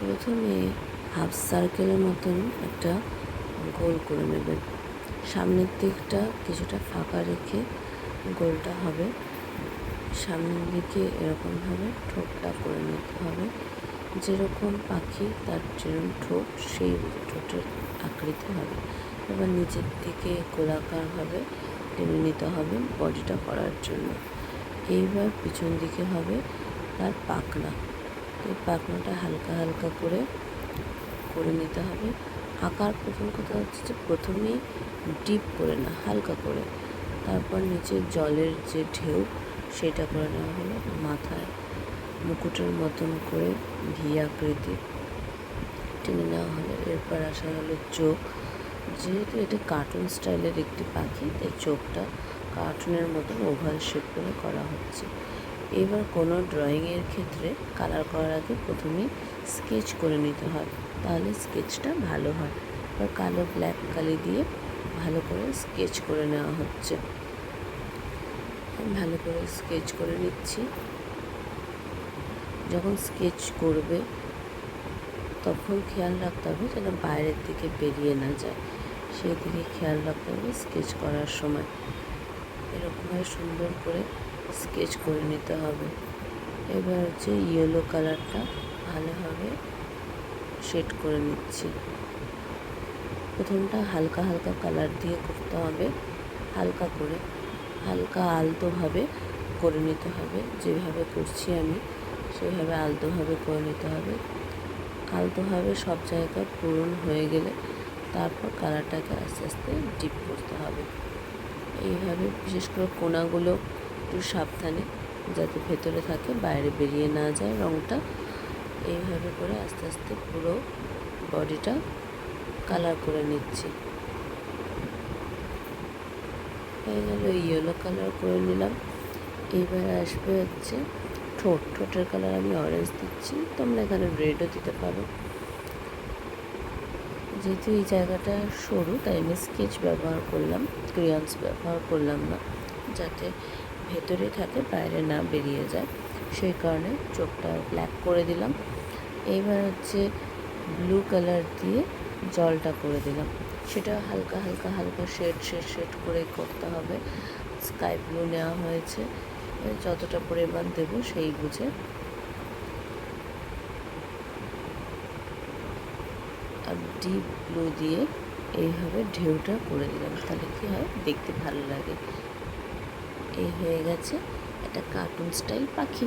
প্রথমে হাফ সার্কেলের মতন একটা গোল করে নেবেন। সামনের দিকটা কিছুটা ফাঁকা রেখে গোলটা হবে। সামনের দিকে এরকমভাবে ঠোঁটটা করে নিতে হবে। যেরকম পাখি তার যেরকম ঠোঁট, সেই ঠোঁটের আকৃতি হবে। এবার নিচের দিকে গোলাকারভাবে টেনে নিতে হবে বডিটা করার জন্য। এইবার পিছন দিকে হবে তার পাখনা। এই পাখনাটা হালকা হালকা করে নিতে হবে। আঁকার প্রথম কথা হচ্ছে যে প্রথমেই ডিপ করে না, হালকা করে, তারপর নিচে জলের যে ঢেউ সেটা করে নেওয়া হলো। মাথায় মুকুটের মতন করে ভি আকৃতি টেনে নেওয়া হলো। এরপর আসা হলো চোখ। যেহেতু এটা কার্টুন স্টাইলের একটি পাখি, তাই চোখটা কার্টুনের মতন ওভাল শেপ করে করা হচ্ছে। এবার কোনো ড্রয়িংয়ের ক্ষেত্রে কালার করার আগে প্রথমেই স্কেচ করে নিতে হয়, তাহলে স্কেচটা ভালো হয়। এবার কালো ব্ল্যাক কালি দিয়ে ভালো করে স্কেচ করে নেওয়া হচ্ছে। ভালো করে স্কেচ করে নিচ্ছি। যখন স্কেচ করবে তখন খেয়াল রাখতে হবে যেন বাইরের দিকে বেরিয়ে না যায়, সেই দিকে খেয়াল রাখতে হবে স্কেচ করার সময়। এরকমভাবে সুন্দর করে স্কেচ করে নিতে হবে। এবার হচ্ছে ইয়েলো কালারটা ভালোভাবে শেড করে নিচ্ছি। প্রথমটা হালকা হালকা কালার দিয়ে করতে হবে, হালকা করে, হালকা আলতোভাবে করে নিতে হবে। যেভাবে করছি আমি সেভাবে আলতোভাবে করে নিতে হবে। আলতোভাবে সব জায়গায় পূরণ হয়ে গেলে তারপর কালারটাকে আস্তে আস্তে ডিপ করতে হবে। এইভাবে বিশেষ করে কোণাগুলো একটু সাবধানে, যাতে ভেতরে থাকে, বাইরে বেরিয়ে না যায় রঙটা। এইভাবে করে আস্তে আস্তে পুরো বডিটা কালার করে নিচ্ছি। হয়ে গেল, ইয়েলো কালার করে নিলাম। এইবার আসবে হচ্ছে ঠোঁটের কালার আমি অরেঞ্জ দিচ্ছি, তোমরা এখানে রেডও দিতে পারো। যেহেতু এই জায়গাটা সরু তাই আমি স্কেচ ব্যবহার করলাম, ক্রেয়ন্স ব্যবহার করলাম না, যাতে ভেতরে থাকে বাইরে না বেরিয়ে যায়। সেই কারণে চোখটা ব্ল্যাক করে দিলাম। এইবার হচ্ছে ব্লু কালার দিয়ে জলটা করে দিলাম। সেটা হালকা হালকা হালকা শেড করে করতে হবে। স্কাই ব্লু নেওয়া হয়েছে, যতটা পরিমাণ দেব সেই বুঝে। আর ডিপ ব্লু দিয়ে এইভাবে ঢেউটা করে দিলাম, তাহলে কী হয়, দেখতে ভালো লাগে। এই হয়ে গেছে একটা কার্টুন স্টাইল পাখি।